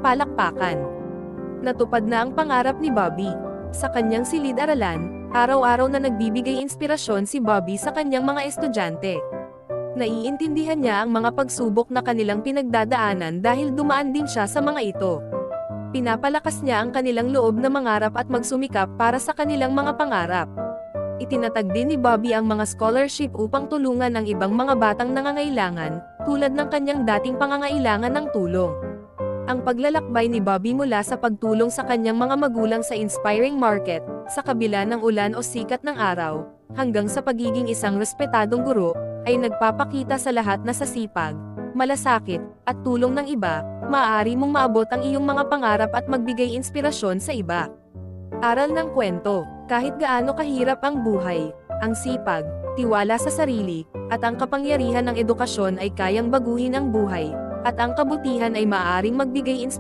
palakpakan. Natupad na ang pangarap ni Bobby. Sa kanyang silid-aralan, araw-araw na nagbibigay inspirasyon si Bobby sa kanyang mga estudyante. Naiintindihan niya ang mga pagsubok na kanilang pinagdadaanan dahil dumaan din siya sa mga ito. Pinapalakas niya ang kanilang loob na mangarap at magsumikap para sa kanilang mga pangarap. Itinatag din ni Bobby ang mga scholarship upang tulungan ang ibang mga batang nangangailangan, tulad ng kanyang dating pangangailangan ng tulong. Ang paglalakbay ni Bobby mula sa pagtulong sa kanyang mga magulang sa inspiring market, sa kabila ng ulan o sikat ng araw, hanggang sa pagiging isang respetadong guro, ay nagpapakita sa lahat na sa sipag, malasakit, at tulong ng iba, maaari mong maabot ang iyong mga pangarap at magbigay inspirasyon sa iba. Aral ng kwento: kahit gaano kahirap ang buhay, ang sipag, tiwala sa sarili, at ang kapangyarihan ng edukasyon ay kayang baguhin ang buhay, at ang kabutihan ay maaaring magbigay inspirasyon